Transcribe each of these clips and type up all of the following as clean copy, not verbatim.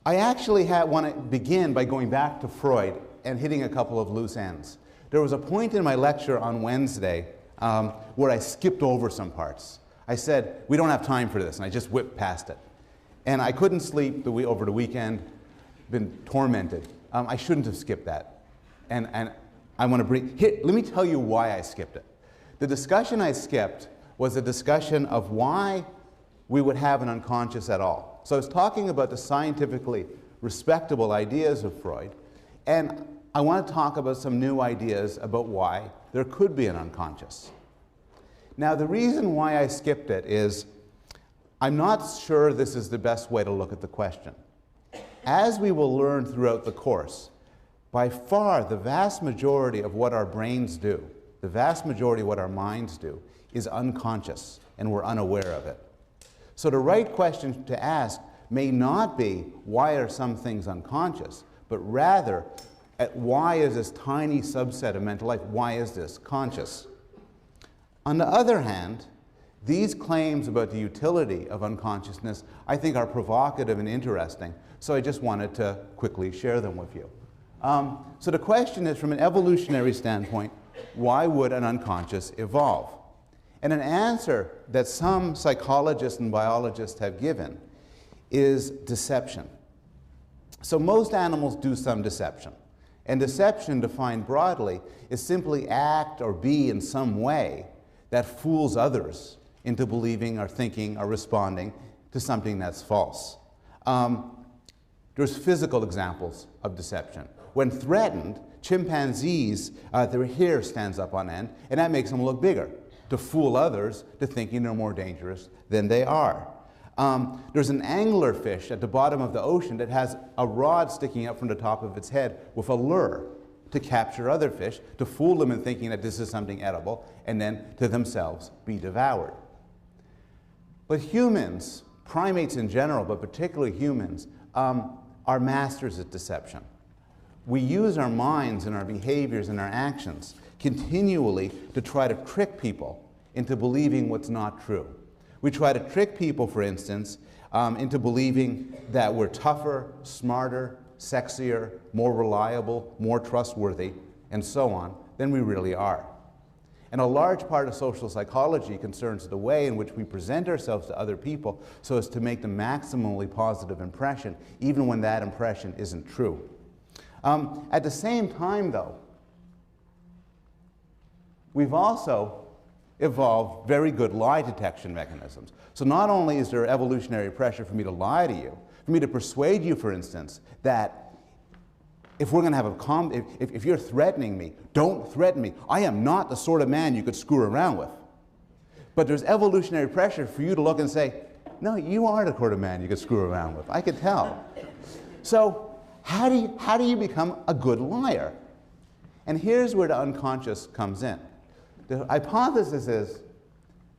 I actually want to begin by going back to Freud and hitting a couple of loose ends. There was a point in my lecture on Wednesday where I skipped over some parts. I said, we don't have time for this, and I just whipped past it. And I couldn't sleep over the weekend, been tormented. I shouldn't have skipped that. And I want to bring, here, let me tell you why I skipped it. The discussion I skipped was a discussion of why we would have an unconscious at all. So I was talking about the scientifically respectable ideas of Freud, and I want to talk about some new ideas about why there could be an unconscious. Now, the reason why I skipped it is I'm not sure this is the best way to look at the question. As we will learn throughout the course, by far the vast majority of what our brains do, the vast majority of what our minds do, is unconscious, and we're unaware of it. So the right question to ask may not be, why are some things unconscious, but rather, why is this tiny subset of mental life, why is this conscious? On the other hand, these claims about the utility of unconsciousness I think are provocative and interesting, so I just wanted to quickly share them with you. So the question is, from an evolutionary standpoint, why would an unconscious evolve? And an answer that some psychologists and biologists have given is deception. So most animals do some deception. And deception, defined broadly, is simply act or be in some way that fools others into believing or thinking or responding to something that's false. There's physical examples of deception. When threatened, chimpanzees, their hair stands up on end, and that makes them look bigger, to fool others to thinking they're more dangerous than they are. There's an anglerfish at the bottom of the ocean that has a rod sticking up from the top of its head with a lure to capture other fish, to fool them in thinking that this is something edible, and then to themselves be devoured. But humans, primates in general, but particularly humans, are masters at deception. We use our minds and our behaviors and our actions continually to try to trick people into believing what's not true. We try to trick people, for instance, into believing that we're tougher, smarter, sexier, more reliable, more trustworthy, and so on, than we really are. And a large part of social psychology concerns the way in which we present ourselves to other people so as to make the maximally positive impression, even when that impression isn't true. At the same time, though, we've also evolved very good lie detection mechanisms. So not only is there evolutionary pressure for me to lie to you, for me to persuade you, for instance, that if we're going to have if you're threatening me, don't threaten me. I am not the sort of man you could screw around with. But there's evolutionary pressure for you to look and say, no, you are the sort of man you could screw around with. I could tell. So how do you become a good liar? And here's where the unconscious comes in. The hypothesis is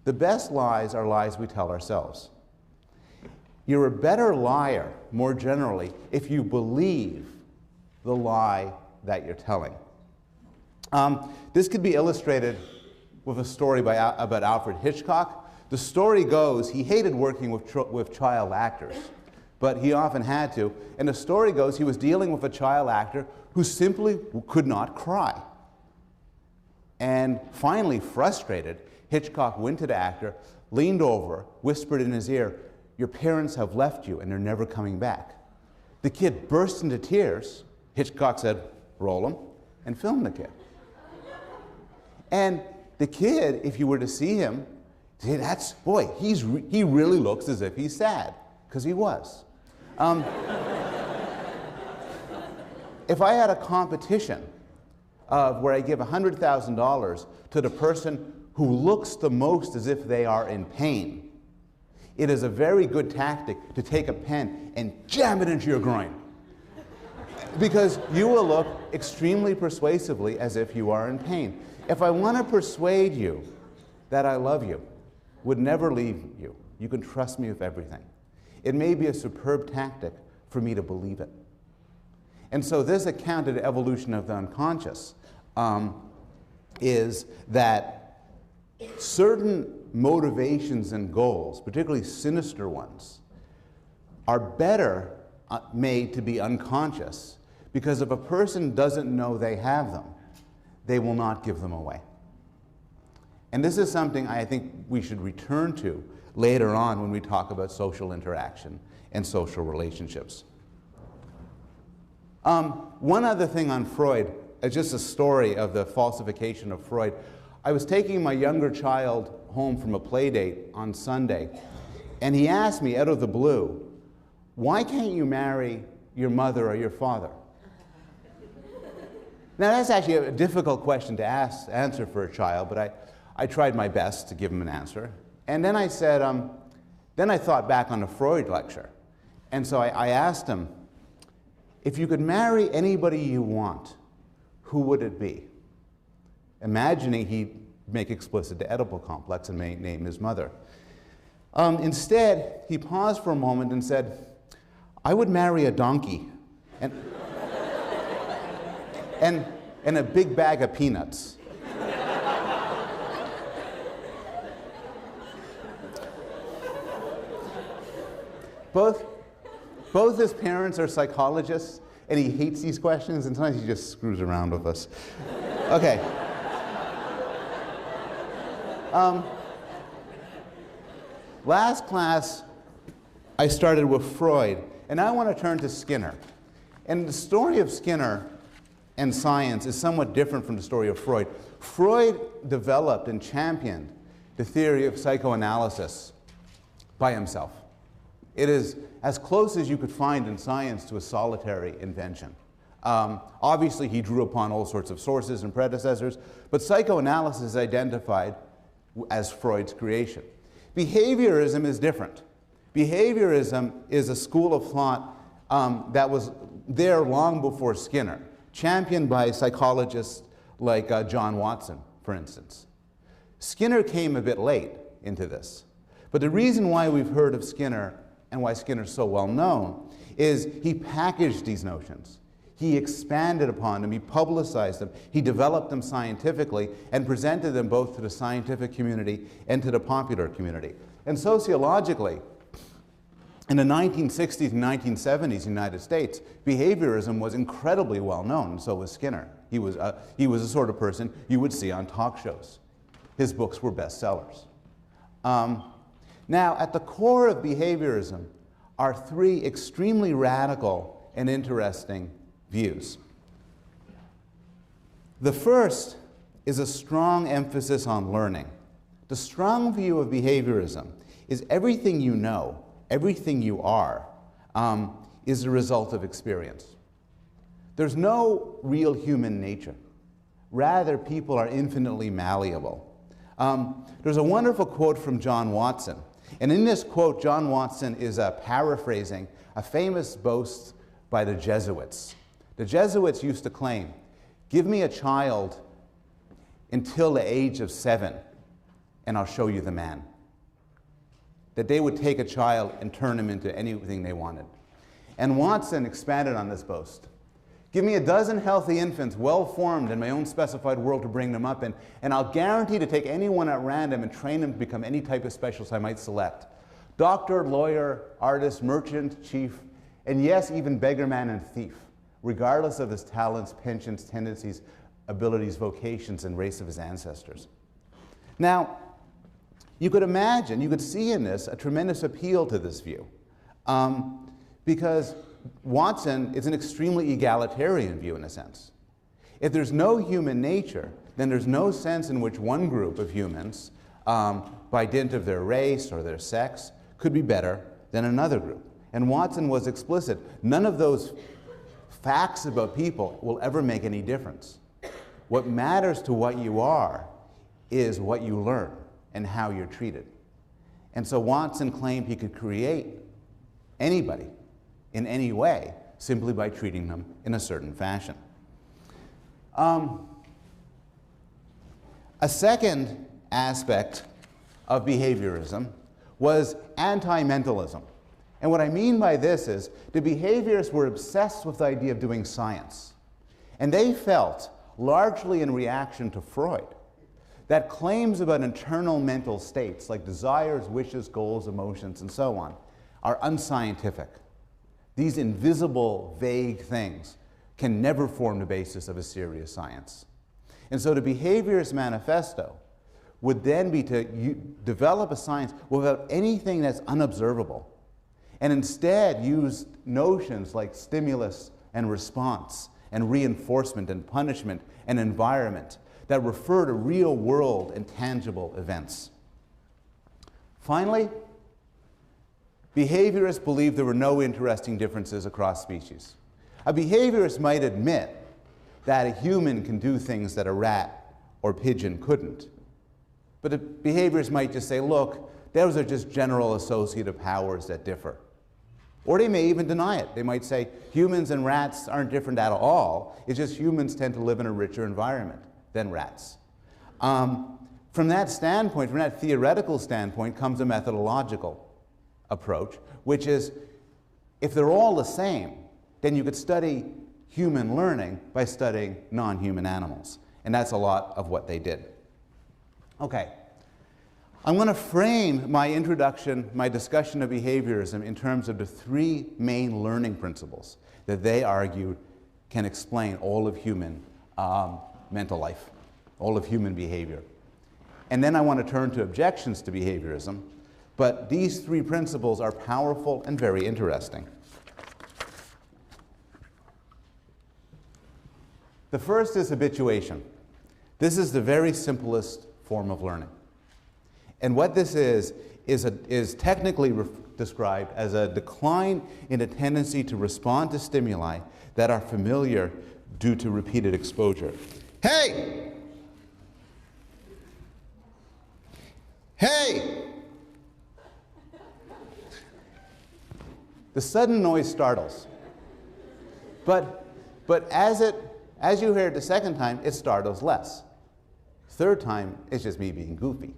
the best lies are lies we tell ourselves. You're a better liar, more generally, if you believe the lie that you're telling. This could be illustrated with a story about Alfred Hitchcock. The story goes he hated working with child actors, but he often had to. And the story goes he was dealing with a child actor who simply could not cry. And finally, frustrated, Hitchcock went to the actor, leaned over, whispered in his ear, "Your parents have left you and they're never coming back." The kid burst into tears. Hitchcock said, "Roll him," and film the kid. And the kid, if you were to see him, say, he really looks as if he's sad, because he was. If I had a competition where I give $100,000 to the person who looks the most as if they are in pain, it is a very good tactic to take a pen and jam it into your groin. Because you will look extremely persuasively as if you are in pain. If I want to persuade you that I love you, would never leave you, you can trust me with everything, it may be a superb tactic for me to believe it. And so this account of the evolution of the unconscious is that certain motivations and goals, particularly sinister ones, are better made to be unconscious, because if a person doesn't know they have them, they will not give them away. And this is something I think we should return to later on when we talk about social interaction and social relationships. One other thing on Freud, just a story of the falsification of Freud. I was taking my younger child home from a play date on Sunday, and he asked me out of the blue, "Why can't you marry your mother or your father?" Now that's actually a difficult question to answer for a child, but I tried my best to give him an answer. And then I said, then I thought back on a Freud lecture. And so I asked him, if you could marry anybody you want, who would it be? Imagining he'd make explicit the Oedipal complex and may name his mother. Instead, he paused for a moment and said, I would marry a donkey and a big bag of peanuts. Both his parents are psychologists, and he hates these questions, and sometimes he just screws around with us. Okay. Last class, I started with Freud, and I want to turn to Skinner. And the story of Skinner and science is somewhat different from the story of Freud. Freud developed and championed the theory of psychoanalysis by himself. It is as close as you could find in science to a solitary invention. Obviously, he drew upon all sorts of sources and predecessors, but psychoanalysis is identified as Freud's creation. Behaviorism is different. Behaviorism is a school of thought that was there long before Skinner, championed by psychologists like John Watson, for instance. Skinner came a bit late into this, but the reason why we've heard of Skinner and why Skinner's so well known is he packaged these notions. He expanded upon them, he publicized them, he developed them scientifically and presented them both to the scientific community and to the popular community. And sociologically, in the 1960s and 1970s in the United States, behaviorism was incredibly well known, and so was Skinner. He was the sort of person you would see on talk shows. His books were bestsellers. Now, at the core of behaviorism are three extremely radical and interesting views. The first is a strong emphasis on learning. The strong view of behaviorism is everything you know, everything you are, is a result of experience. There's no real human nature. Rather, people are infinitely malleable. There's a wonderful quote from John Watson. And in this quote, John Watson is paraphrasing a famous boast by the Jesuits. The Jesuits used to claim, give me a child until the age of 7, and I'll show you the man. That they would take a child and turn him into anything they wanted. And Watson expanded on this boast. Give me a dozen healthy infants, well-formed in my own specified world to bring them up in, and I'll guarantee to take anyone at random and train them to become any type of specialist I might select. Doctor, lawyer, artist, merchant, chief, and yes, even beggarman and thief, regardless of his talents, penchants, tendencies, abilities, vocations, and race of his ancestors. Now, you could imagine, you could see in this a tremendous appeal to this view, because Watson is an extremely egalitarian view in a sense. If there's no human nature, then there's no sense in which one group of humans, by dint of their race or their sex, could be better than another group. And Watson was explicit. None of those facts about people will ever make any difference. What matters to what you are is what you learn and how you're treated. And so Watson claimed he could create anybody in any way simply by treating them in a certain fashion. A second aspect of behaviorism was anti-mentalism. And what I mean by this is the behaviorists were obsessed with the idea of doing science. And they felt, largely in reaction to Freud, that claims about internal mental states like desires, wishes, goals, emotions, and so on, are unscientific. these invisible, vague things, can never form the basis of a serious science. And so the behaviorist manifesto would then be to develop a science without anything that's unobservable, and instead use notions like stimulus and response and reinforcement and punishment and environment that refer to real world and tangible events. Finally, behaviorists believe there were no interesting differences across species. A behaviorist might admit that a human can do things that a rat or pigeon couldn't. But the behaviorists might just say, look, those are just general associative powers that differ. Or they may even deny it. They might say humans and rats aren't different at all. It's just humans tend to live in a richer environment than rats. From that standpoint, from that theoretical standpoint, comes a methodological approach, which is, if they're all the same, then you could study human learning by studying non-human animals. And that's a lot of what they did. Okay. I'm going to frame my introduction, my discussion of behaviorism, in terms of the three main learning principles that they argued can explain all of human mental life, all of human behavior. And then I want to turn to objections to behaviorism, but these three principles are powerful and very interesting. The first is habituation. This is the very simplest form of learning. And what this is technically described as a decline in a tendency to respond to stimuli that are familiar due to repeated exposure. Hey! Hey! The sudden noise startles. But as you hear it the second time, it startles less. Third time, it's just me being goofy.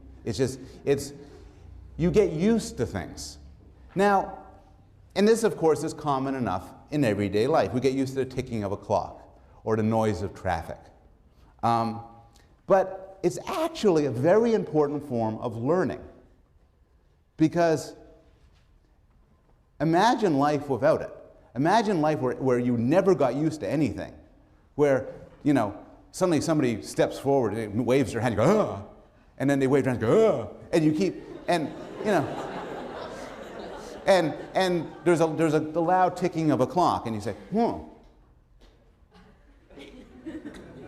You get used to things. Now, and this of course is common enough in everyday life. We get used to the ticking of a clock or the noise of traffic. But it's actually a very important form of learning, because imagine life without it. Imagine life where you never got used to anything, where, you know, suddenly somebody steps forward and waves their hand, you go, ah, and then they wave their hand and go, ah, and you keep, and, you know, and there's the loud ticking of a clock, and you say,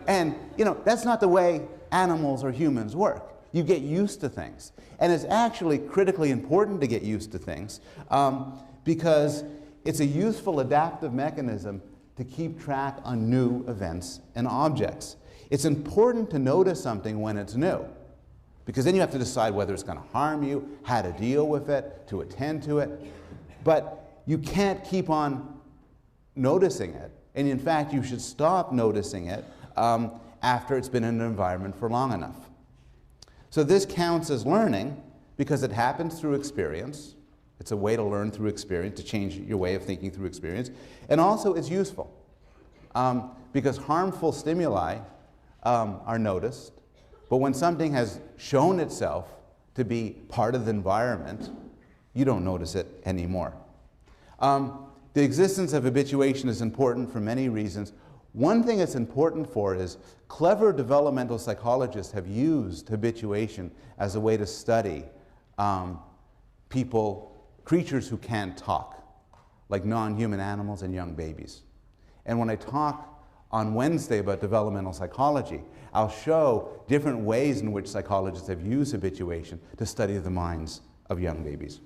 And, you know, that's not the way animals or humans work. You get used to things. And it's actually critically important to get used to things because it's a useful adaptive mechanism to keep track on new events and objects. It's important to notice something when it's new, because then you have to decide whether it's going to harm you, how to deal with it, to attend to it. But you can't keep on noticing it. And in fact, you should stop noticing it after it's been in an environment for long enough. So this counts as learning because it happens through experience. It's a way to learn through experience, to change your way of thinking through experience. And also it's useful because harmful stimuli are noticed. But when something has shown itself to be part of the environment, you don't notice it anymore. The existence of habituation is important for many reasons. One thing it's important for is clever developmental psychologists have used habituation as a way to study creatures who can't talk, like non-human animals and young babies. And when I talk on Wednesday about developmental psychology, I'll show different ways in which psychologists have used habituation to study the minds of young babies.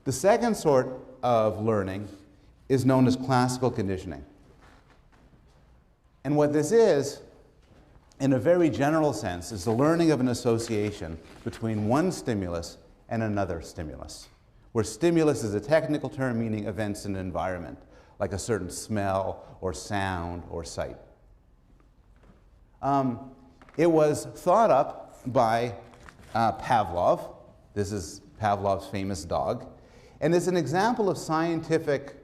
The second sort of learning is known as classical conditioning. And what this is, in a very general sense, is the learning of an association between one stimulus and another stimulus, where stimulus is a technical term meaning events in an environment, like a certain smell or sound or sight. It was thought up by Pavlov. This is Pavlov's famous dog. And it's an example of scientific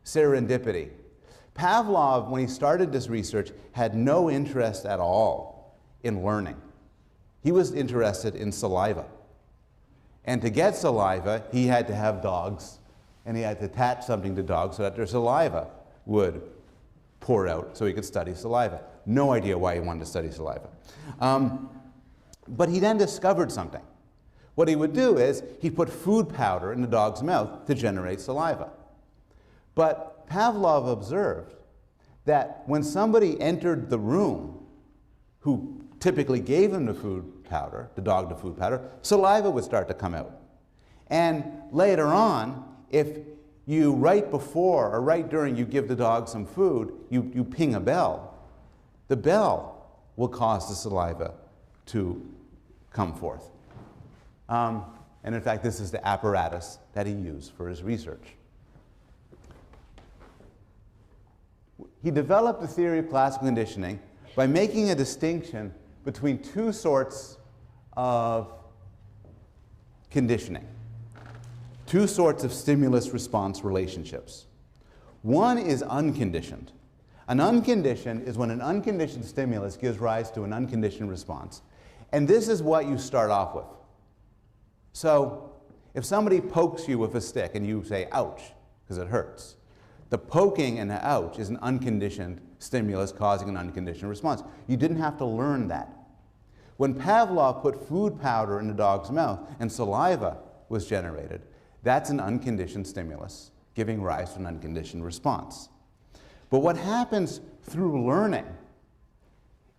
serendipity. Pavlov, when he started this research, had no interest at all in learning. He was interested in saliva. And to get saliva, he had to have dogs and he had to attach something to dogs so that their saliva would pour out so he could study saliva. No idea why he wanted to study saliva. But he then discovered something. What he would do is he'd put food powder in the dog's mouth to generate saliva. But Pavlov observed that when somebody entered the room who typically gave him the food powder, the dog the food powder, saliva would start to come out. And later on, if you right before or right during you give the dog some food, you ping a bell, the bell will cause the saliva to come forth. And in fact, this is the apparatus that he used for his research. He developed the theory of classical conditioning by making a distinction between two sorts of conditioning, two sorts of stimulus-response relationships. One is unconditioned. An unconditioned is when an unconditioned stimulus gives rise to an unconditioned response. And this is what you start off with. So if somebody pokes you with a stick and you say, ouch, because it hurts, the poking and the ouch is an unconditioned stimulus causing an unconditioned response. You didn't have to learn that. When Pavlov put food powder in the dog's mouth and saliva was generated, that's an unconditioned stimulus giving rise to an unconditioned response. But what happens through learning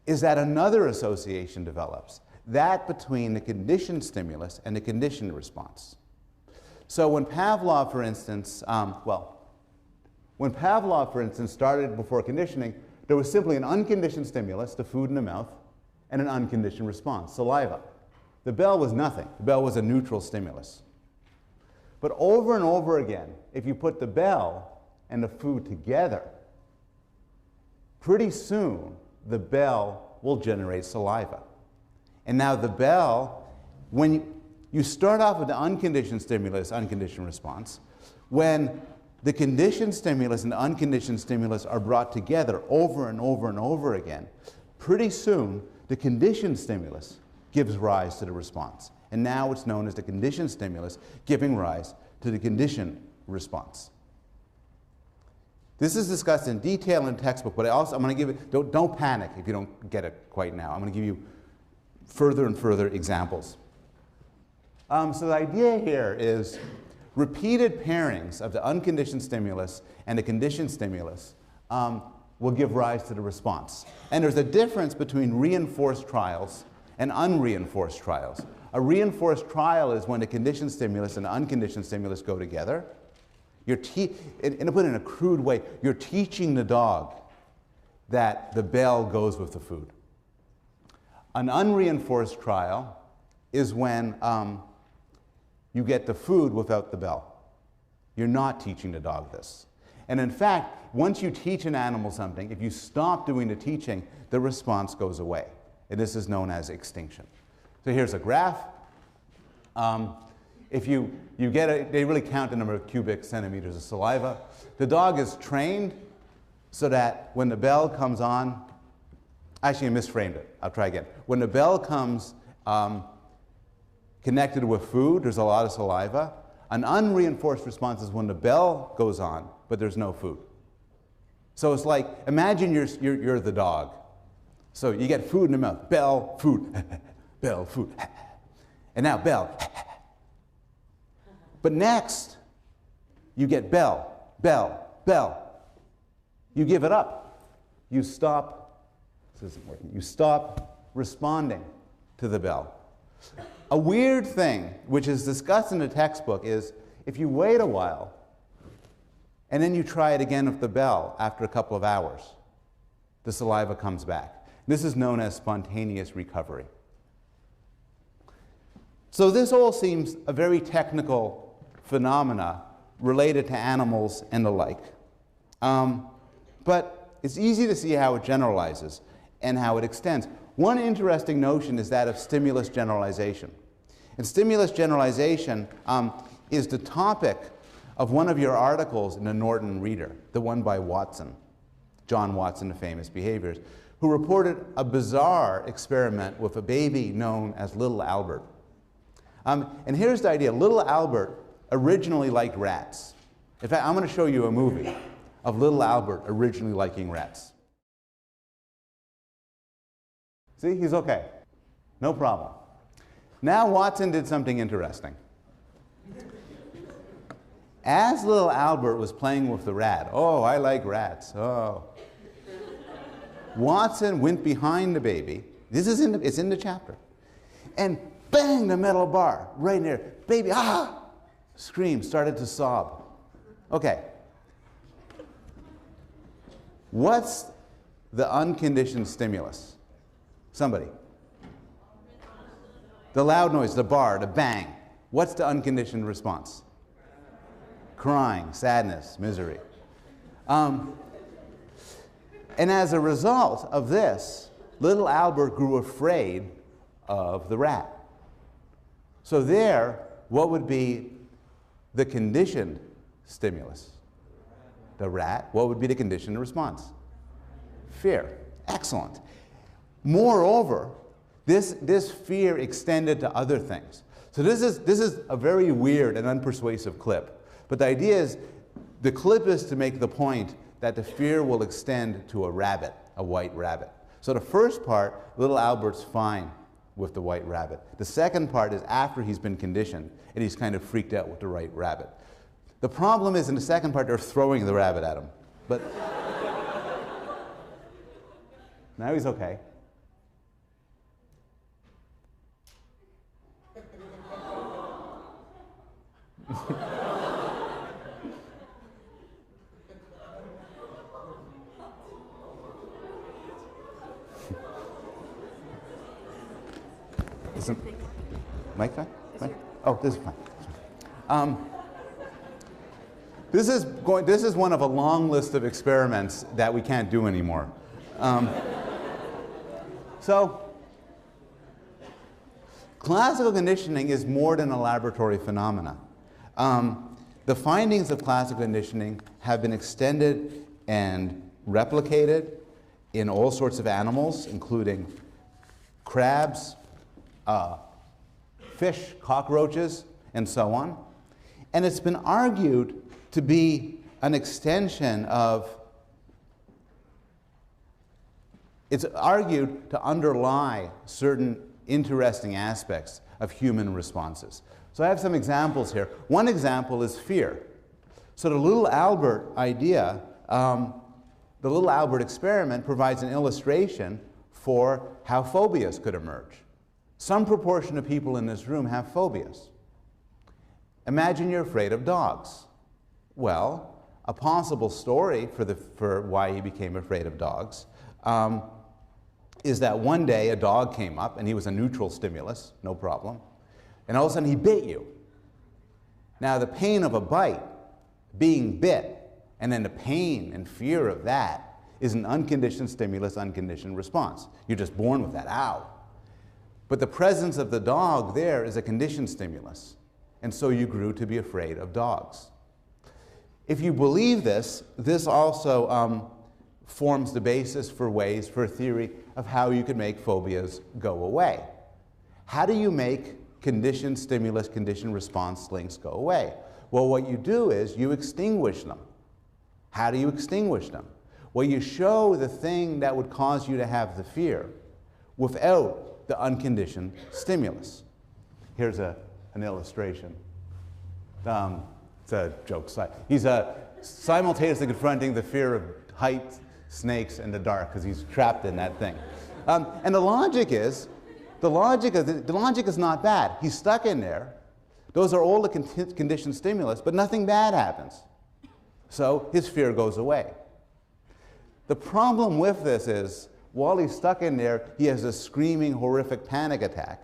is that another association develops, that between the conditioned stimulus and the conditioned response. So when Pavlov, for instance, when Pavlov, for instance, started before conditioning, there was simply an unconditioned stimulus, the food in the mouth, and an unconditioned response, saliva. The bell was nothing. The bell was a neutral stimulus. But over and over again, if you put the bell and the food together, pretty soon the bell will generate saliva. And now the bell, when you start off with the unconditioned stimulus, unconditioned response, when the conditioned stimulus and the unconditioned stimulus are brought together over and over and over again, pretty soon the conditioned stimulus gives rise to the response. And now it's known as the conditioned stimulus giving rise to the conditioned response. This is discussed in detail in the textbook, but I'm going to give it, don't panic if you don't get it quite now. I'm going to give you further and further examples. So the idea here is repeated pairings of the unconditioned stimulus and the conditioned stimulus will give rise to the response. And there's a difference between reinforced trials and unreinforced trials. A reinforced trial is when the conditioned stimulus and the unconditioned stimulus go together. And to put it in a crude way, you're teaching the dog that the bell goes with the food. An unreinforced trial is when you get the food without the bell. You're not teaching the dog this. And in fact, once you teach an animal something, if you stop doing the teaching, the response goes away. And this is known as extinction. So here's a graph. If you get they really count the number of cubic centimeters of saliva. The dog is trained so that when the bell comes on, actually I misframed it. I'll try again. When the bell comes connected with food, there's a lot of saliva. An unreinforced response is when the bell goes on, but there's no food. So it's like, imagine you're the dog. So you get food in the mouth, bell, food, bell, food, and now bell. But next, you get bell, bell, bell. You give it up. You stop, this isn't working, you stop responding to the bell. A weird thing, which is discussed in the textbook, is if you wait a while, and then you try it again with the bell after a couple of hours, the saliva comes back. This is known as spontaneous recovery. So this all seems a very technical phenomena related to animals and the like. But it's easy to see how it generalizes and how it extends. One interesting notion is that of stimulus generalization. And stimulus generalization is the topic of one of your articles in the Norton Reader, the one by Watson, John Watson, the famous behaviorist, who reported a bizarre experiment with a baby known as Little Albert. And here's the idea. Little Albert originally liked rats. In fact, I'm going to show you a movie of little Albert originally liking rats. See, he's okay. No problem. Now Watson did something interesting. As little Albert was playing with the rat, oh, I like rats, oh. Watson went behind the baby, it's in the chapter, and bang, the metal bar right near. Baby, ah! Screamed, started to sob. Okay. What's the unconditioned stimulus? Somebody. The loud noise, the bar, the bang. What's the unconditioned response? Crying, sadness, misery. And as a result of this, little Albert grew afraid of the rat. So there, what would be the conditioned stimulus? The rat. What would be the conditioned response? Fear. Excellent. Moreover, this fear extended to other things. So this is a very weird and unpersuasive clip. But the idea is, the clip is to make the point that the fear will extend to a rabbit, a white rabbit. So the first part, little Albert's fine with the white rabbit. The second part is after he's been conditioned and he's kind of freaked out with the white rabbit. The problem is in the second part, they're throwing the rabbit at him. But now he's okay. Isn't mic fine? Fine? Oh, this is fine. This is one of a long list of experiments that we can't do anymore. So, classical conditioning is more than a laboratory phenomena. The findings of classical conditioning have been extended and replicated in all sorts of animals, including crabs, fish, cockroaches, and so on. And it's been argued to be an extension of, it's argued to underlie certain interesting aspects of human responses. So I have some examples here. One example is fear. So the little Albert idea, the little Albert experiment provides an illustration for how phobias could emerge. Some proportion of people in this room have phobias. Imagine you're afraid of dogs. Well, a possible story for why he became afraid of dogs is that one day a dog came up and he was a neutral stimulus, no problem, and all of a sudden he bit you. Now the pain of a bite, being bit, and then the pain and fear of that is an unconditioned stimulus, unconditioned response. You're just born with that, ow. But the presence of the dog there is a conditioned stimulus, and so you grew to be afraid of dogs. If you believe this, this also forms the basis for ways, for a theory of how you could make phobias go away. How do you make conditioned stimulus, conditioned response links go away? Well, what you do is you extinguish them. How do you extinguish them? Well, you show the thing that would cause you to have the fear without the unconditioned stimulus. Here's an illustration. It's a joke. He's simultaneously confronting the fear of heights, snakes, and the dark because he's trapped in that thing. And the logic is not bad. He's stuck in there. Those are all the conditioned stimulus, but nothing bad happens. So his fear goes away. The problem with this is, while he's stuck in there, he has a screaming, horrific panic attack.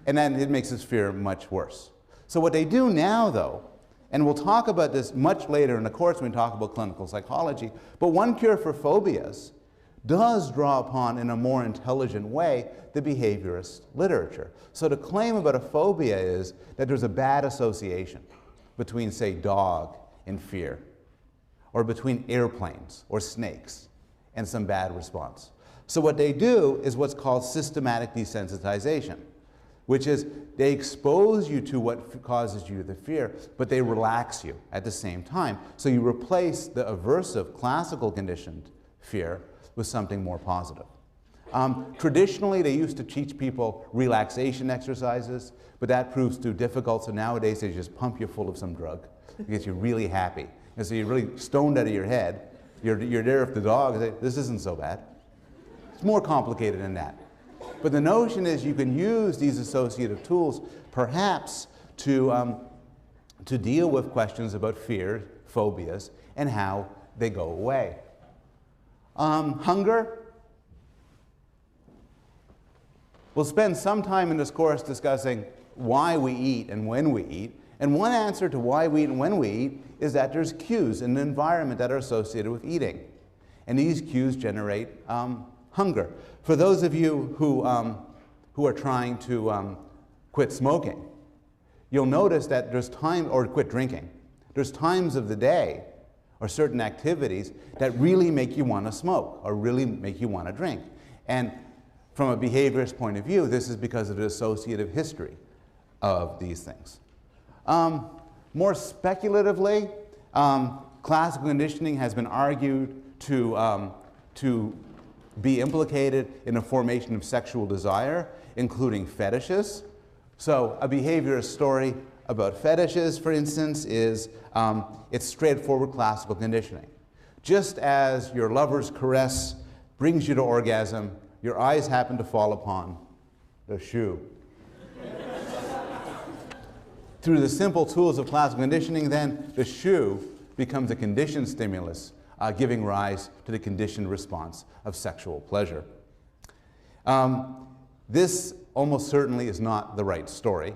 And then it makes his fear much worse. So what they do now, though, and we'll talk about this much later in the course when we talk about clinical psychology, but one cure for phobias does draw upon, in a more intelligent way, the behaviorist literature. So the claim about a phobia is that there's a bad association between, say, dog and fear, or between airplanes or snakes and some bad response. So what they do is what's called systematic desensitization, which is they expose you to what causes you the fear, but they relax you at the same time. So you replace the aversive, classical conditioned fear with something more positive. Traditionally, they used to teach people relaxation exercises, but that proves too difficult, so nowadays they just pump you full of some drug. It gets you really happy. And so you're really stoned out of your head. You're there with the dog and say, this isn't so bad. It's more complicated than that. But the notion is you can use these associative tools perhaps to deal with questions about fear, phobias, and how they go away. Hunger. We'll spend some time in this course discussing why we eat and when we eat. And one answer to why we eat and when we eat is that there's cues in the environment that are associated with eating. And these cues generate hunger. For those of you who are trying to quit smoking, you'll notice that there's time, or quit drinking, there's times of the day or certain activities that really make you want to smoke or really make you want to drink. And from a behaviorist point of view, this is because of the associative history of these things. More speculatively, classical conditioning has been argued to be implicated in the formation of sexual desire, including fetishes. So a behaviorist story about fetishes, for instance, is it's straightforward classical conditioning. Just as your lover's caress brings you to orgasm, your eyes happen to fall upon the shoe. Through the simple tools of classical conditioning, then, the shoe becomes a conditioned stimulus, giving rise to the conditioned response of sexual pleasure. This almost certainly is not the right story.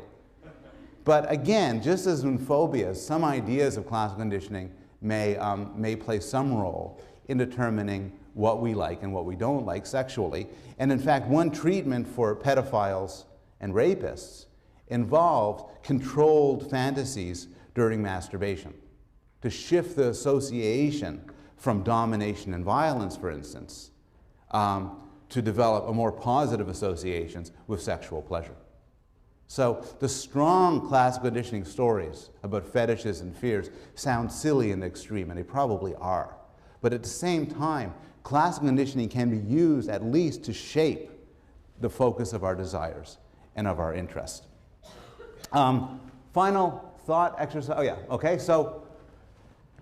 But again, just as in phobias, some ideas of classical conditioning may play some role in determining what we like and what we don't like sexually. And in fact, one treatment for pedophiles and rapists involved controlled fantasies during masturbation to shift the association from domination and violence, for instance, to develop a more positive associations with sexual pleasure. So the strong classical conditioning stories about fetishes and fears sound silly in the extreme, and they probably are. But at the same time, classical conditioning can be used at least to shape the focus of our desires and of our interest. Final thought exercise. Oh yeah, okay, so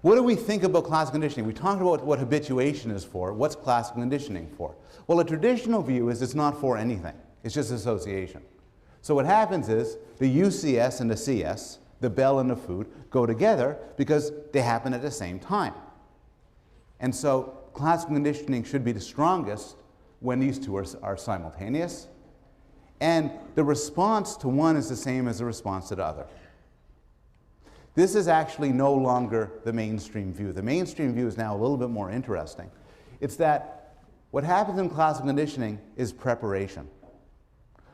what do we think about classical conditioning? We talked about what habituation is for. What's classical conditioning for? Well, a traditional view is it's not for anything. It's just association. So what happens is the UCS and the CS, the bell and the food, go together because they happen at the same time. And so classical conditioning should be the strongest when these two are simultaneous. And the response to one is the same as the response to the other. This is actually no longer the mainstream view. The mainstream view is now a little bit more interesting. It's that what happens in classical conditioning is preparation.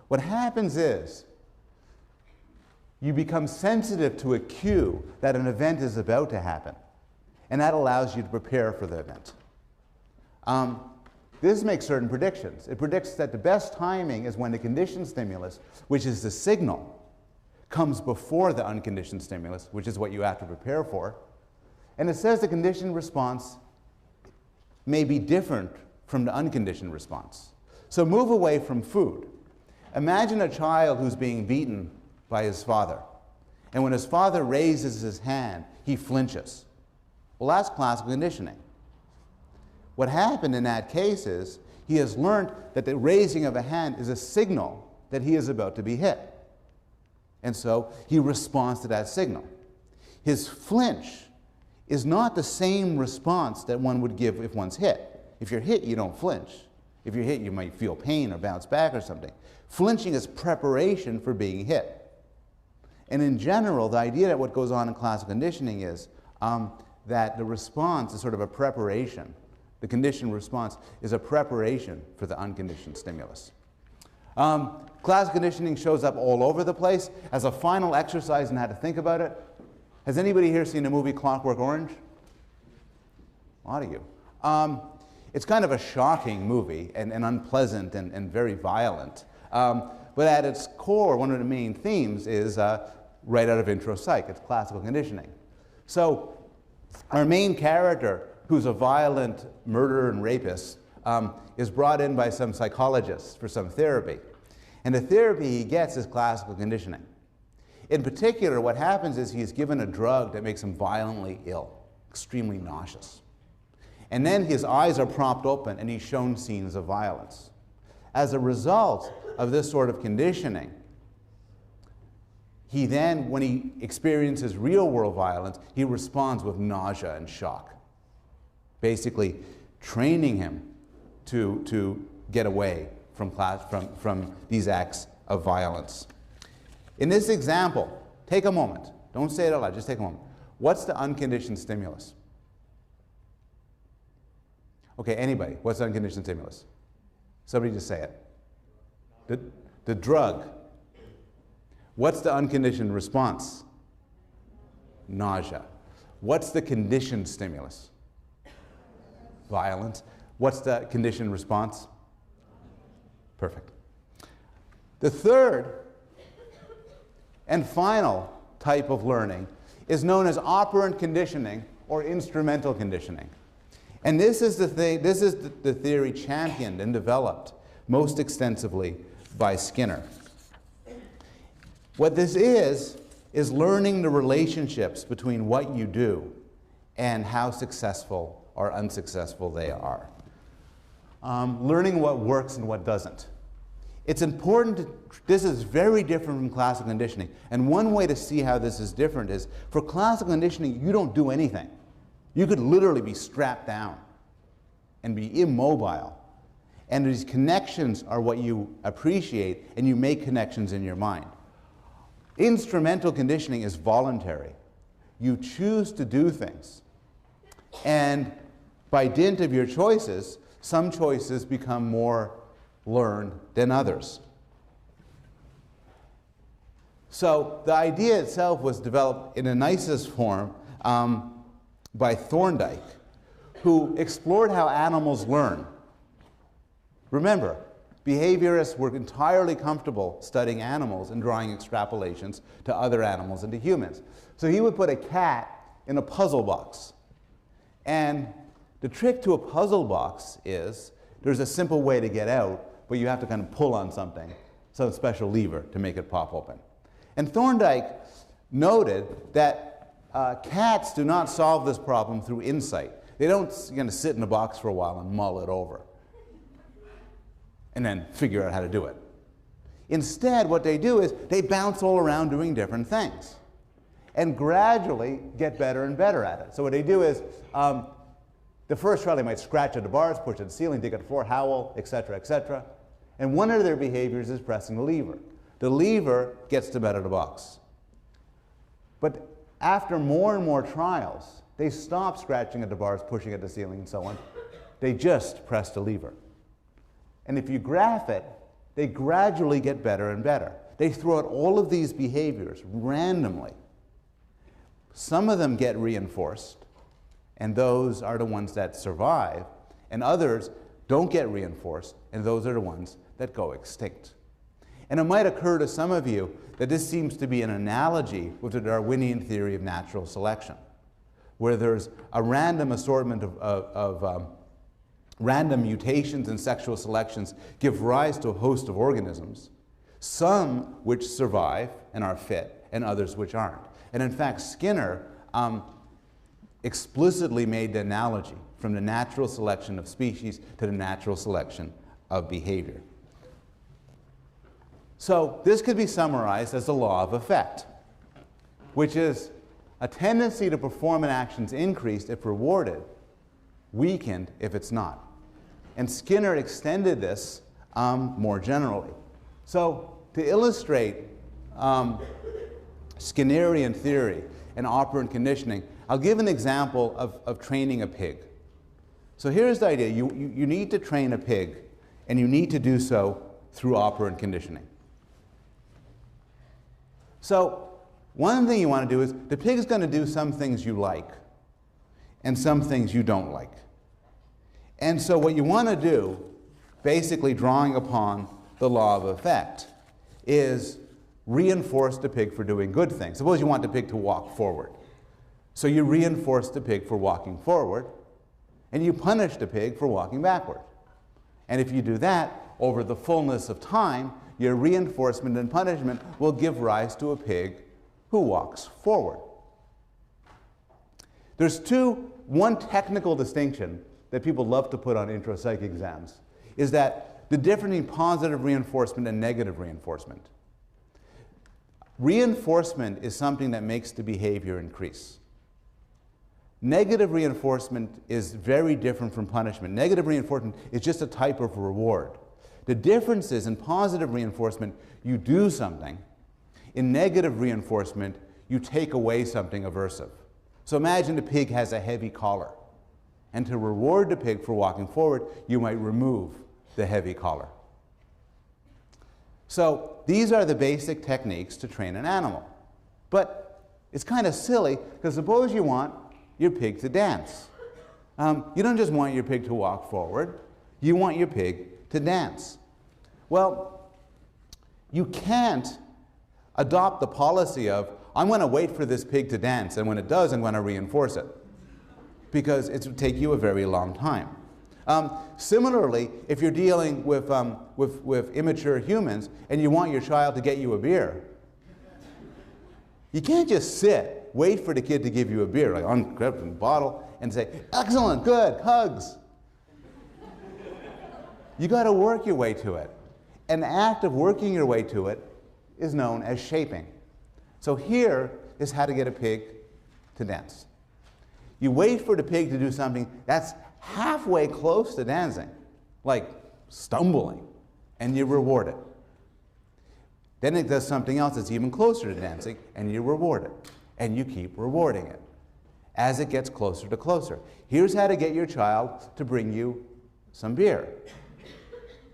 What happens is you become sensitive to a cue that an event is about to happen, and that allows you to prepare for the event. This makes certain predictions. It predicts that the best timing is when the conditioned stimulus, which is the signal, comes before the unconditioned stimulus, which is what you have to prepare for. And it says the conditioned response may be different from the unconditioned response. So move away from food. Imagine a child who's being beaten by his father. And when his father raises his hand, he flinches. Well, that's classical conditioning. What happened in that case is he has learned that the raising of a hand is a signal that he is about to be hit. And so he responds to that signal. His flinch is not the same response that one would give if one's hit. If you're hit, you don't flinch. If you're hit, you might feel pain or bounce back or something. Flinching is preparation for being hit. And in general, the idea that what goes on in classical conditioning is that the response is sort of a preparation. The conditioned response is a preparation for the unconditioned stimulus. Classical conditioning shows up all over the place. As a final exercise in how to think about it, has anybody here seen the movie Clockwork Orange? A lot of you. It's kind of a shocking movie and unpleasant and very violent. But at its core, one of the main themes is right out of Intro Psych. It's classical conditioning. So our main character, who's a violent murderer and rapist, is brought in by some psychologists for some therapy. And the therapy he gets is classical conditioning. In particular, what happens is he's given a drug that makes him violently ill, extremely nauseous. And then his eyes are propped open and he's shown scenes of violence. As a result of this sort of conditioning, he then, when he experiences real-world violence, he responds with nausea and shock, basically training him to get away from these acts of violence. In this example, take a moment. Don't say it out loud, just take a moment. What's the unconditioned stimulus? Okay, anybody, what's the unconditioned stimulus? Somebody just say it. The drug. What's the unconditioned response? Nausea. What's the conditioned stimulus? Violence. What's the conditioned response? Perfect. The third and final type of learning is known as operant conditioning or instrumental conditioning. And this is the theory championed and developed most extensively by Skinner. What this is learning the relationships between what you do and how successful or unsuccessful they are. Learning what works and what doesn't. It's important this is very different from classical conditioning. And one way to see how this is different is, for classical conditioning, you don't do anything. You could literally be strapped down and be immobile. And these connections are what you appreciate, and you make connections in your mind. Instrumental conditioning is voluntary. You choose to do things. And by dint of your choices, some choices become more learned than others. So the idea itself was developed in a nicest form by Thorndike, who explored how animals learn. Remember, behaviorists were entirely comfortable studying animals and drawing extrapolations to other animals and to humans. So he would put a cat in a puzzle box. And the trick to a puzzle box is there's a simple way to get out, but you have to kind of pull on something, some special lever to make it pop open. And Thorndike noted that cats do not solve this problem through insight. They don't sit in a box for a while and mull it over and then figure out how to do it. Instead, what they do is they bounce all around doing different things and gradually get better and better at it. So what they do is, the first trial they might scratch at the bars, push at the ceiling, dig at the floor, howl, etc., etc. And one of their behaviors is pressing the lever. The lever gets them out of the box. But after more and more trials, they stop scratching at the bars, pushing at the ceiling, and so on. They just press the lever. And if you graph it, they gradually get better and better. They throw out all of these behaviors randomly. Some of them get reinforced, and those are the ones that survive, and others don't get reinforced, and those are the ones that go extinct. And it might occur to some of you that this seems to be an analogy with the Darwinian theory of natural selection, where there's a random assortment of random mutations and sexual selections give rise to a host of organisms, some which survive and are fit, and others which aren't. And in fact, Skinner explicitly made the analogy from the natural selection of species to the natural selection of behavior. So this could be summarized as the law of effect, which is a tendency to perform an action's increased if rewarded, weakened if it's not. And Skinner extended this more generally. So to illustrate Skinnerian theory and operant conditioning, I'll give an example of training a pig. So here's the idea. You need to train a pig, and you need to do so through operant conditioning. So one thing you want to do is, the pig is going to do some things you like and some things you don't like. And so what you want to do, basically drawing upon the law of effect, is reinforce the pig for doing good things. Suppose you want the pig to walk forward. So you reinforce the pig for walking forward, and you punish the pig for walking backward. And if you do that, over the fullness of time, your reinforcement and punishment will give rise to a pig who walks forward. There's one technical distinction that people love to put on intro-psych exams, is that the difference between positive reinforcement and negative reinforcement. Reinforcement is something that makes the behavior increase. Negative reinforcement is very different from punishment. Negative reinforcement is just a type of reward. The difference is in positive reinforcement, you do something. In negative reinforcement, you take away something aversive. So imagine the pig has a heavy collar. And to reward the pig for walking forward, you might remove the heavy collar. So these are the basic techniques to train an animal. But it's kind of silly, because suppose you want your pig to dance. You don't just want your pig to walk forward, you want your pig to dance. Well, you can't adopt the policy of, I'm going to wait for this pig to dance, and when it does, I'm going to reinforce it, because it would take you a very long time. Similarly, if you're dealing with immature humans and you want your child to get you a beer, you can't just sit, wait for the kid to give you a beer, like ungrab the bottle, and say, excellent, good, hugs. You got to work your way to it. An act of working your way to it is known as shaping. So here is how to get a pig to dance. You wait for the pig to do something that's halfway close to dancing, like stumbling, and you reward it. Then it does something else that's even closer to dancing, and you reward it. And you keep rewarding it as it gets closer to closer. Here's how to get your child to bring you some beer.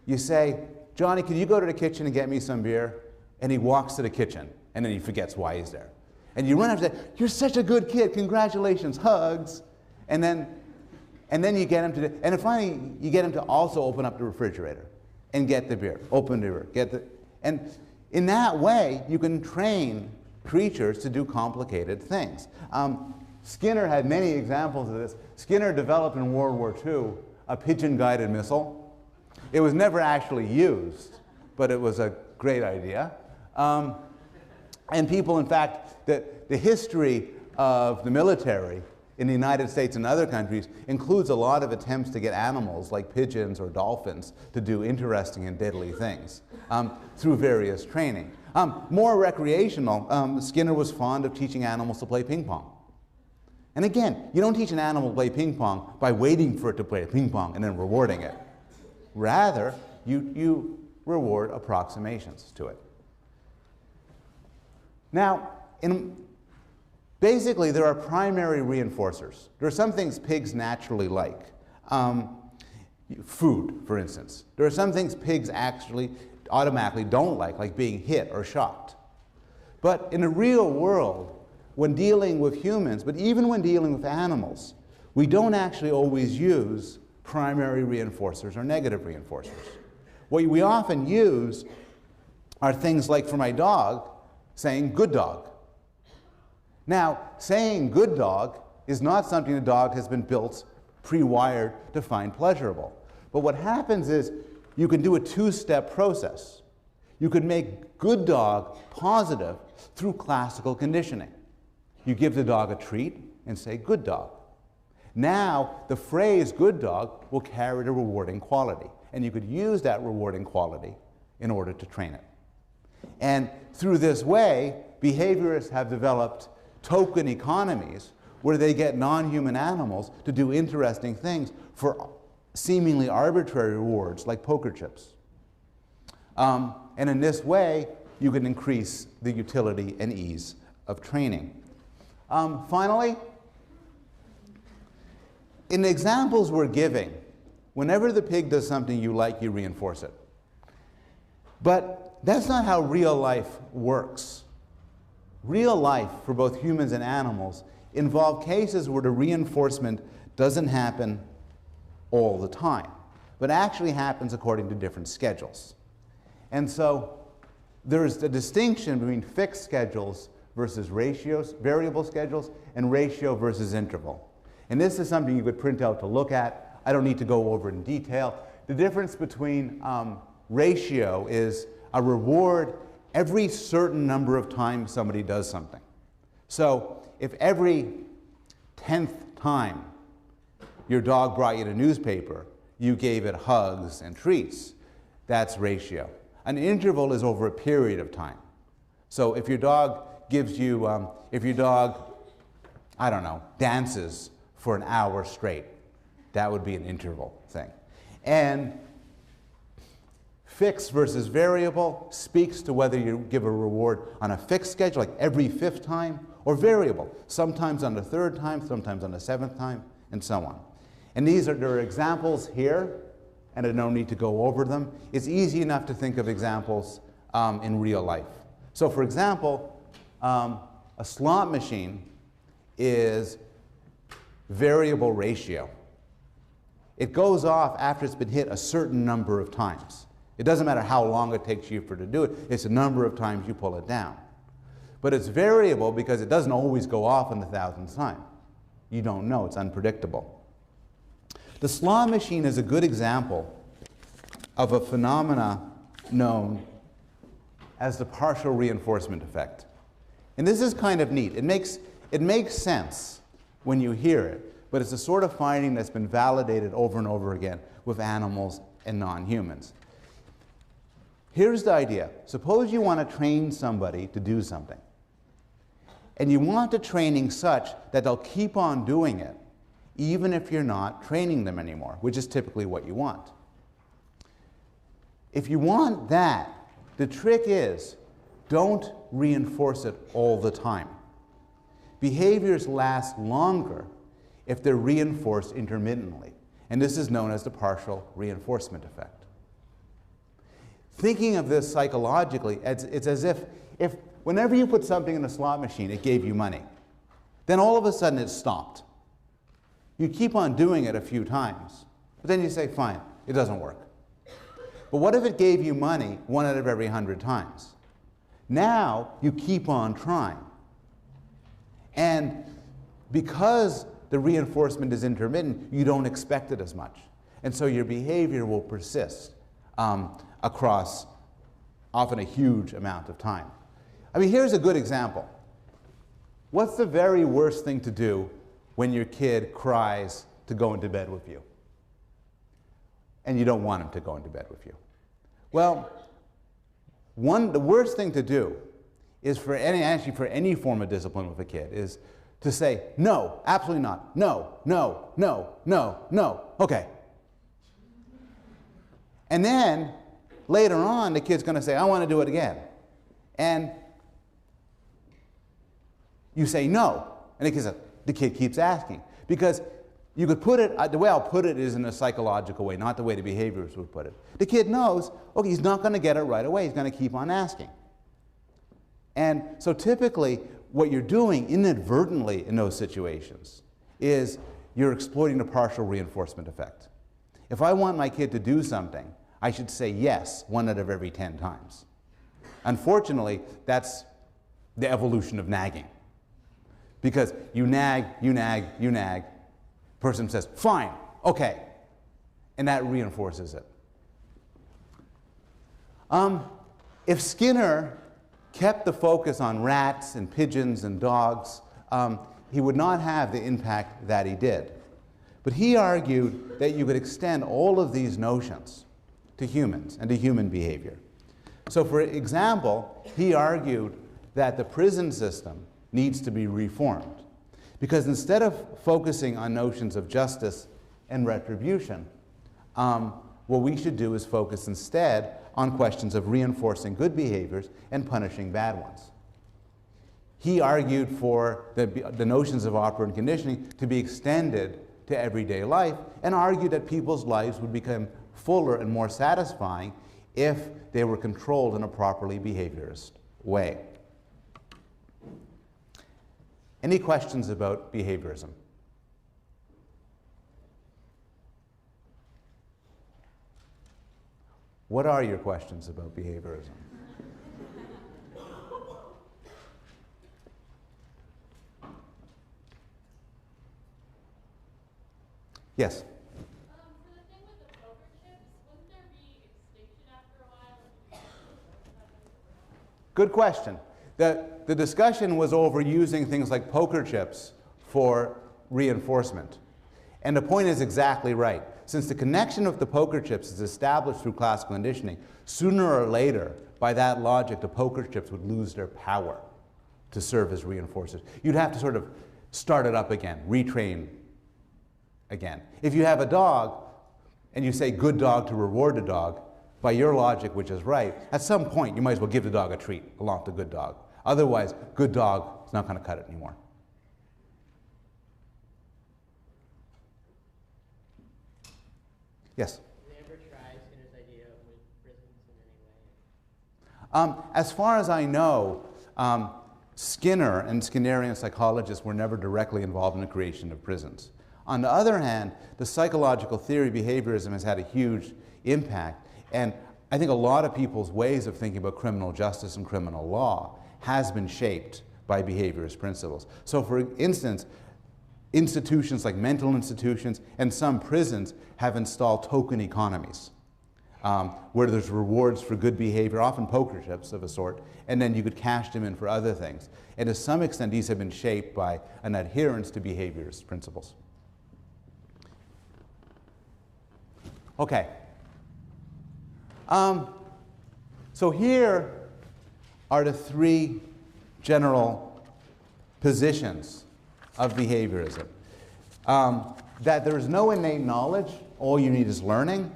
You say, Johnny, can you go to the kitchen and get me some beer? And he walks to the kitchen, and then he forgets why he's there. And you run up and say, you're such a good kid, congratulations, hugs. And then you get him to, and then finally you get him to also open up the refrigerator and get the beer, open the beer, and in that way you can train creatures to do complicated things. Skinner had many examples of this. Skinner developed in World War II a pigeon-guided missile. It was never actually used, but it was a great idea. And people, in fact, the history of the military in the United States and other countries includes a lot of attempts to get animals like pigeons or dolphins to do interesting and deadly things through various training. More recreational, Skinner was fond of teaching animals to play ping pong. And again, you don't teach an animal to play ping pong by waiting for it to play ping pong and then rewarding it. Rather, you reward approximations to it. Now, basically, there are primary reinforcers. There are some things pigs naturally like. Food, for instance. There are some things pigs actually automatically don't like being hit or shocked. But in the real world, when dealing with humans, but even when dealing with animals, we don't actually always use primary reinforcers or negative reinforcers. What we often use are things like, for my dog, saying good dog. Now, saying good dog is not something the dog has been built, pre-wired to find pleasurable. But what happens is you can do a two-step process. You can make good dog positive through classical conditioning. You give the dog a treat and say good dog. Now, the phrase good dog will carry the rewarding quality, and you could use that rewarding quality in order to train it. And through this way, behaviorists have developed token economies where they get non-human animals to do interesting things for seemingly arbitrary rewards like poker chips. And in this way, you can increase the utility and ease of training. Finally, in the examples we're giving, whenever the pig does something you like, you reinforce it. But that's not how real life works. Real life, for both humans and animals, involve cases where the reinforcement doesn't happen all the time, but actually happens according to different schedules. And so there's a distinction between fixed schedules versus ratios, variable schedules, and ratio versus interval. And this is something you could print out to look at. I don't need to go over it in detail. The difference between ratio is a reward every certain number of times somebody does something. So if every 10th time your dog brought you the newspaper, you gave it hugs and treats, that's ratio. An interval is over a period of time. So if your dog gives you, I don't know, dances for an hour straight, that would be an interval thing. And fixed versus variable speaks to whether you give a reward on a fixed schedule, like every 5th time, or variable, sometimes on the 3rd time, sometimes on the 7th time, and so on. And there are examples here, and I don't need to go over them. It's easy enough to think of examples in real life. So for example, a slot machine is variable ratio. It goes off after it's been hit a certain number of times. It doesn't matter how long it takes you to do it, it's a number of times you pull it down. But it's variable because it doesn't always go off in the 1000th time. You don't know, it's unpredictable. The slot machine is a good example of a phenomena known as the partial reinforcement effect. And this is kind of neat. It makes sense when you hear it, but it's a sort of finding that's been validated over and over again with animals and non-humans. Here's the idea. Suppose you want to train somebody to do something. And you want the training such that they'll keep on doing it, even if you're not training them anymore, which is typically what you want. If you want that, the trick is don't reinforce it all the time. Behaviors last longer if they're reinforced intermittently. And this is known as the partial reinforcement effect. Thinking of this psychologically, it's as if whenever you put something in a slot machine, it gave you money. Then all of a sudden it stopped. You keep on doing it a few times, but then you say, fine, it doesn't work. But what if it gave you money 1 out of every 100 times? Now you keep on trying. And because the reinforcement is intermittent, you don't expect it as much. And so your behavior will persist across often a huge amount of time. I mean, here's a good example. What's the very worst thing to do when your kid cries to go into bed with you? And you don't want him to go into bed with you. Well, the worst thing to do is for any form of discipline with a kid is to say, no, absolutely not, no, no, no, no, no, okay. And then later on, the kid's going to say, I want to do it again. And you say no, and the kid keeps asking. Because you could put it, the way I'll put it is in a psychological way, not the way the behaviorists would put it. The kid knows, okay, he's not going to get it right away, he's going to keep on asking. And so typically, what you're doing inadvertently in those situations is you're exploiting the partial reinforcement effect. If I want my kid to do something, I should say yes 1 out of every 10 times. Unfortunately, that's the evolution of nagging. Because you nag, you nag, you nag, person says, fine, okay, and that reinforces it. If Skinner kept the focus on rats and pigeons and dogs, he would not have the impact that he did. But he argued that you could extend all of these notions to humans and to human behavior. So for example, he argued that the prison system needs to be reformed. Because instead of focusing on notions of justice and retribution, what we should do is focus instead on questions of reinforcing good behaviors and punishing bad ones. He argued for the notions of operant conditioning to be extended to everyday life, and argued that people's lives would become fuller and more satisfying if they were controlled in a properly behaviorist way. Any questions about behaviorism? What are your questions about behaviorism? Yes? For the thing with the poker chips, wouldn't there be extinction after a while? Good question. The discussion was over using things like poker chips for reinforcement. And the point is exactly right. Since the connection of the poker chips is established through classical conditioning, sooner or later, by that logic, the poker chips would lose their power to serve as reinforcers. You'd have to sort of start it up again, retrain again. If you have a dog and you say good dog to reward the dog, by your logic, which is right, at some point you might as well give the dog a treat along with the good dog. Otherwise, good dog is not going to cut it anymore. Yes? Did they ever try Skinner's idea with prisons in any way? As far as I know, Skinner and Skinnerian psychologists were never directly involved in the creation of prisons. On the other hand, the psychological theory behaviorism has had a huge impact, and I think a lot of people's ways of thinking about criminal justice and criminal law has been shaped by behaviorist principles. So for instance, institutions like mental institutions and some prisons have installed token economies, where there's rewards for good behavior, often poker chips of a sort, and then you could cash them in for other things. And to some extent, these have been shaped by an adherence to behaviorist principles. Okay. So here are the three general positions of behaviorism. That there is no innate knowledge, all you need is learning,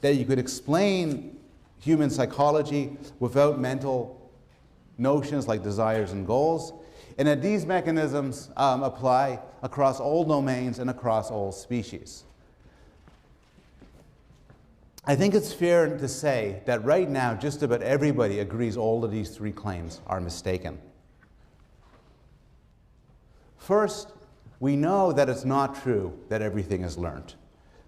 that you could explain human psychology without mental notions like desires and goals, and that these mechanisms apply across all domains and across all species. I think it's fair to say that right now just about everybody agrees all of these three claims are mistaken. First, we know that it's not true that everything is learned.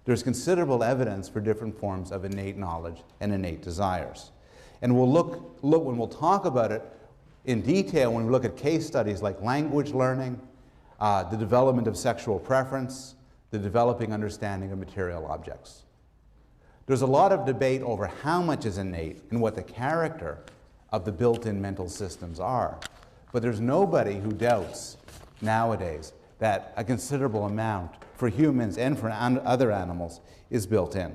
There's considerable evidence for different forms of innate knowledge and innate desires. And we'll look when we'll talk about it in detail when we look at case studies like language learning, the development of sexual preference, the developing understanding of material objects. There's a lot of debate over how much is innate and what the character of the built-in mental systems are. But there's nobody who doubts nowadays that a considerable amount for humans and for other animals is built in.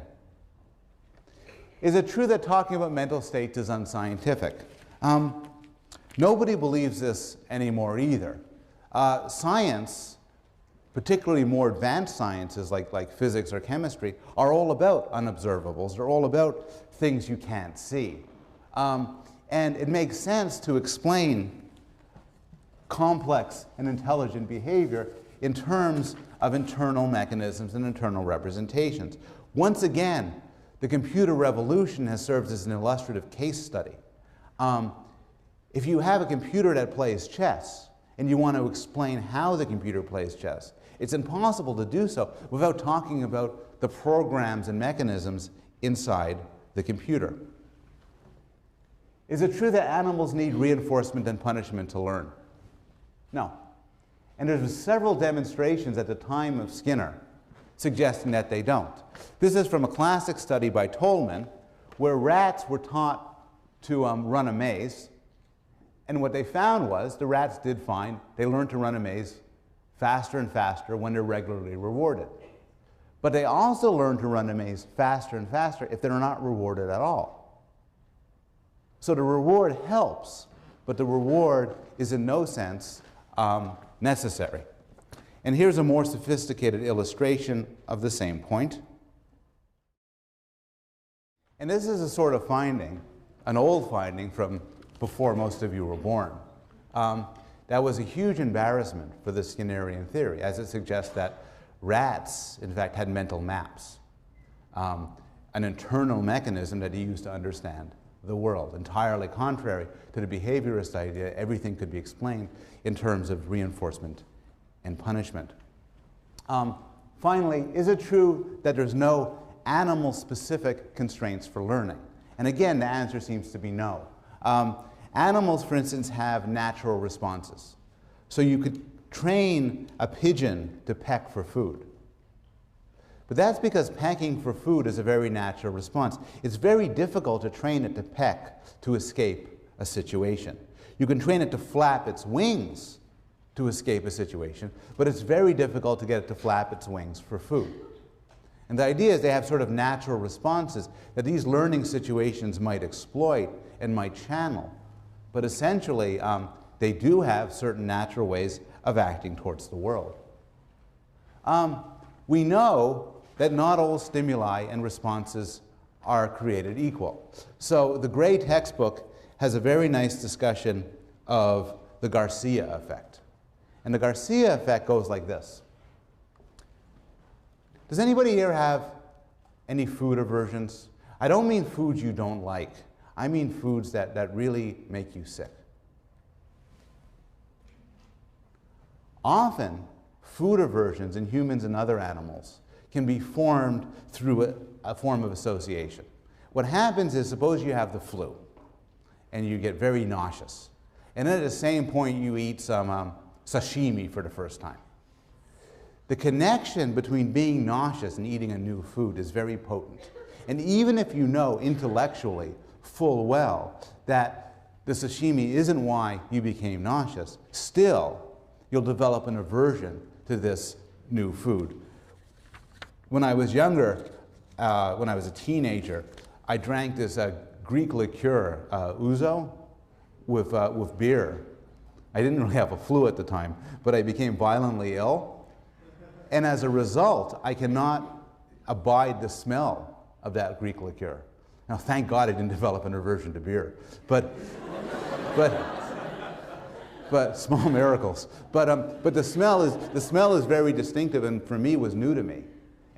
Is it true that talking about mental states is unscientific? Nobody believes this anymore either. Science, particularly more advanced sciences like physics or chemistry, are all about unobservables. They're all about things you can't see. And it makes sense to explain complex and intelligent behavior in terms of internal mechanisms and internal representations. Once again, the computer revolution has served as an illustrative case study. If you have a computer that plays chess and you want to explain how the computer plays chess, it's impossible to do so without talking about the programs and mechanisms inside the computer. Is it true that animals need reinforcement and punishment to learn? No. And there's several demonstrations at the time of Skinner suggesting that they don't. This is from a classic study by Tolman, where rats were taught to run a maze. And what they found was the rats did fine. They learned to run a maze faster and faster when they're regularly rewarded. But they also learn to run a maze faster and faster if they're not rewarded at all. So the reward helps, but the reward is in no sense necessary. And here's a more sophisticated illustration of the same point. And this is a sort of finding, an old finding from before most of you were born. That was a huge embarrassment for the Skinnerian theory, as it suggests that rats, in fact, had mental maps, an internal mechanism that he used to understand the world, entirely contrary to the behaviorist idea everything could be explained in terms of reinforcement and punishment. Finally, is it true that there's no animal-specific constraints for learning? And again, the answer seems to be no. Animals, for instance, have natural responses. So you could train a pigeon to peck for food. But that's because pecking for food is a very natural response. It's very difficult to train it to peck to escape a situation. You can train it to flap its wings to escape a situation, but it's very difficult to get it to flap its wings for food. And the idea is they have sort of natural responses that these learning situations might exploit and might channel. But essentially, they do have certain natural ways of acting towards the world. We know that not all stimuli and responses are created equal. So the Gray textbook has a very nice discussion of the Garcia effect. And the Garcia effect goes like this. Does anybody here have any food aversions? I don't mean foods you don't like. I mean foods that really make you sick. Often, food aversions in humans and other animals can be formed through a form of association. What happens is, suppose you have the flu, and you get very nauseous. And then at the same point, you eat some sashimi for the first time. The connection between being nauseous and eating a new food is very potent. And even if you know intellectually full well that the sashimi isn't why you became nauseous, still you'll develop an aversion to this new food. When I was younger, when I was a teenager, I drank this Greek liqueur, ouzo, with beer. I didn't really have a flu at the time, but I became violently ill. And as a result, I cannot abide the smell of that Greek liqueur. Now, thank God I didn't develop an aversion to beer. But small miracles. But the smell is very distinctive, and for me was new to me.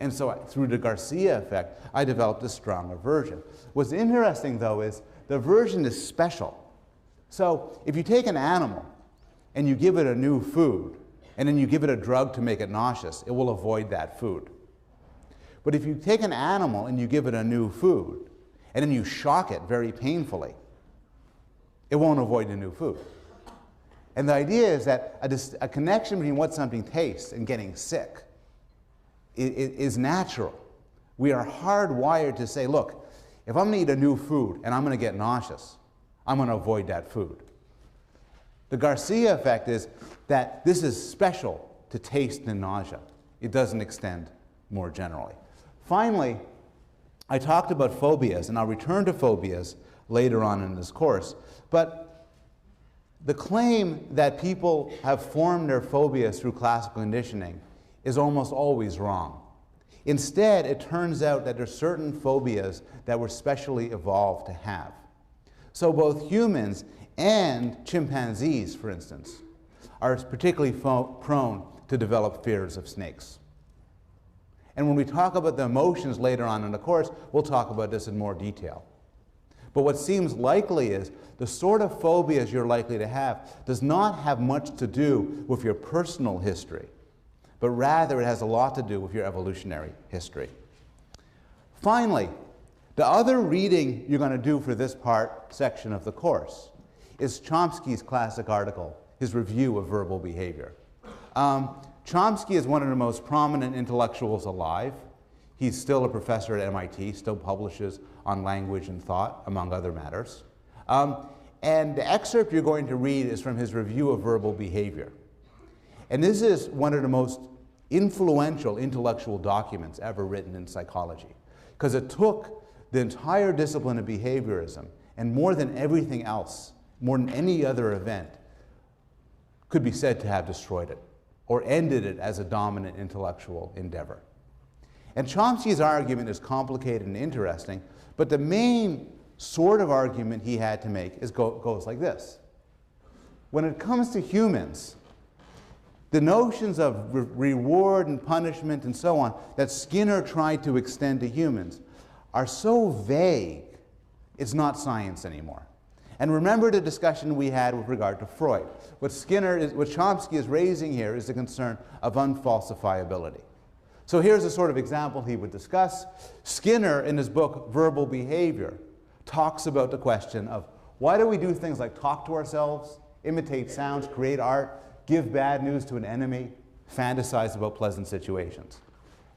And so through the Garcia effect, I developed a strong aversion. What's interesting, though, is the aversion is special. So if you take an animal and you give it a new food, and then you give it a drug to make it nauseous, it will avoid that food. But if you take an animal and you give it a new food, and then you shock it very painfully, it won't avoid the new food. And the idea is that a connection between what something tastes and getting sick is natural. We are hardwired to say, look, if I'm going to eat a new food and I'm going to get nauseous, I'm going to avoid that food. The Garcia effect is that this is special to taste and nausea. It doesn't extend more generally. Finally, I talked about phobias, and I'll return to phobias later on in this course. But the claim that people have formed their phobias through classical conditioning is almost always wrong. Instead, it turns out that there are certain phobias that were specially evolved to have. So both humans and chimpanzees, for instance, are particularly prone to develop fears of snakes. And when we talk about the emotions later on in the course, we'll talk about this in more detail. But what seems likely is the sort of phobias you're likely to have does not have much to do with your personal history, but rather it has a lot to do with your evolutionary history. Finally, the other reading you're going to do for this section of the course is Chomsky's classic article, his review of verbal behavior. Chomsky is one of the most prominent intellectuals alive. He's still a professor at MIT, still publishes on language and thought, among other matters. And the excerpt you're going to read is from his review of verbal behavior. And this is one of the most influential intellectual documents ever written in psychology, because it took the entire discipline of behaviorism, and more than everything else, more than any other event, could be said to have destroyed it, or ended it as a dominant intellectual endeavor. And Chomsky's argument is complicated and interesting, but the main sort of argument he had to make goes like this. When it comes to humans, the notions of reward and punishment and so on that Skinner tried to extend to humans are so vague, it's not science anymore. And remember the discussion we had with regard to Freud. What Chomsky is raising here is the concern of unfalsifiability. So here's a sort of example he would discuss. Skinner, in his book Verbal Behavior, talks about the question of why do we do things like talk to ourselves, imitate sounds, create art, give bad news to an enemy, fantasize about pleasant situations.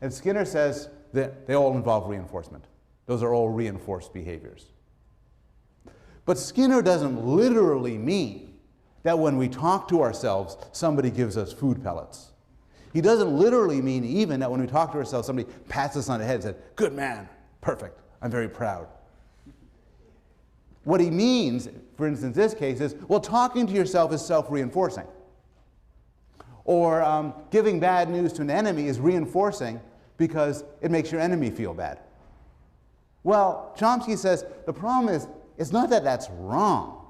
And Skinner says that they all involve reinforcement. Those are all reinforced behaviors. But Skinner doesn't literally mean that when we talk to ourselves, somebody gives us food pellets. He doesn't literally mean even that when we talk to ourselves, somebody pats us on the head and says, "Good man, perfect, I'm very proud." What he means, for instance, in this case is, well, talking to yourself is self-reinforcing. Or giving bad news to an enemy is reinforcing because it makes your enemy feel bad. Well, Chomsky says the problem is, it's not that that's wrong.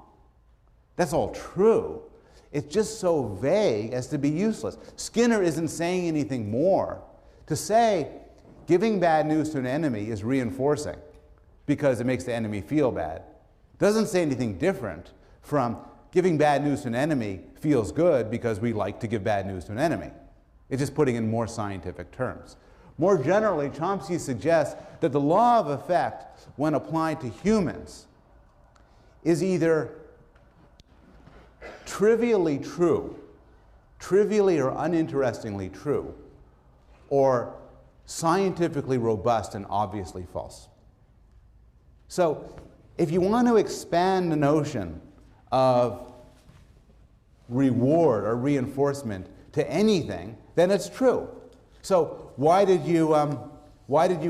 That's all true. It's just so vague as to be useless. Skinner isn't saying anything more. To say giving bad news to an enemy is reinforcing because it makes the enemy feel bad doesn't say anything different from giving bad news to an enemy feels good because we like to give bad news to an enemy. It's just putting in more scientific terms. More generally, Chomsky suggests that the law of effect, when applied to humans, is either trivially true, trivially or uninterestingly true, or scientifically robust and obviously false. So, if you want to expand the notion of reward or reinforcement to anything, then it's true. So why did you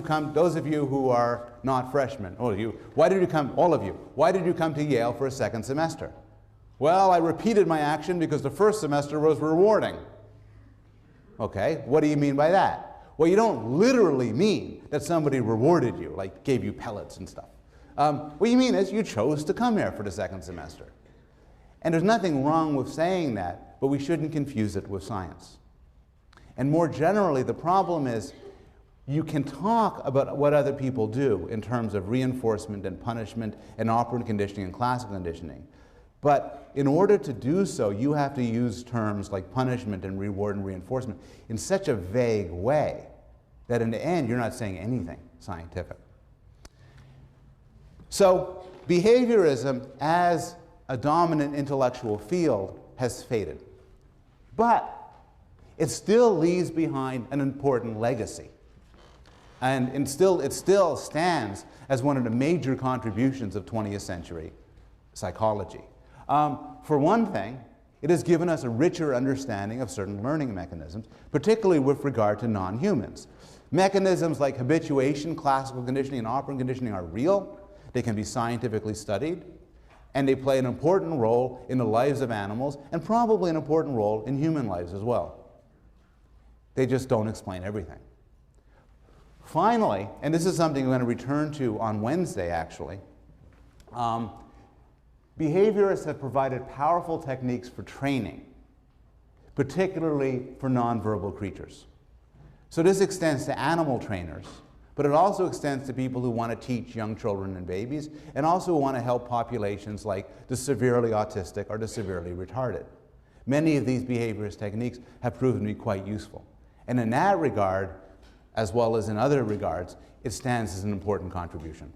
come, those of you who are not freshmen, all of you, why did you come to Yale for a second semester? Well, I repeated my action because the first semester was rewarding. Okay, what do you mean by that? Well, you don't literally mean that somebody rewarded you, like gave you pellets and stuff. What you mean is you chose to come here for the second semester. And there's nothing wrong with saying that, but we shouldn't confuse it with science. And more generally, the problem is you can talk about what other people do in terms of reinforcement and punishment and operant conditioning and classical conditioning. But in order to do so, you have to use terms like punishment and reward and reinforcement in such a vague way that in the end, you're not saying anything scientific. So behaviorism as a dominant intellectual field has faded. But it still leaves behind an important legacy. And it still stands as one of the major contributions of 20th century psychology. For one thing, it has given us a richer understanding of certain learning mechanisms, particularly with regard to non-humans. Mechanisms like habituation, classical conditioning, and operant conditioning are real. They can be scientifically studied, and they play an important role in the lives of animals, and probably an important role in human lives as well. They just don't explain everything. Finally, and this is something I'm going to return to on Wednesday actually, behaviorists have provided powerful techniques for training, particularly for nonverbal creatures. So this extends to animal trainers, but it also extends to people who want to teach young children and babies, and also want to help populations like the severely autistic or the severely retarded. Many of these behaviorist techniques have proven to be quite useful. And in that regard, as well as in other regards, it stands as an important contribution.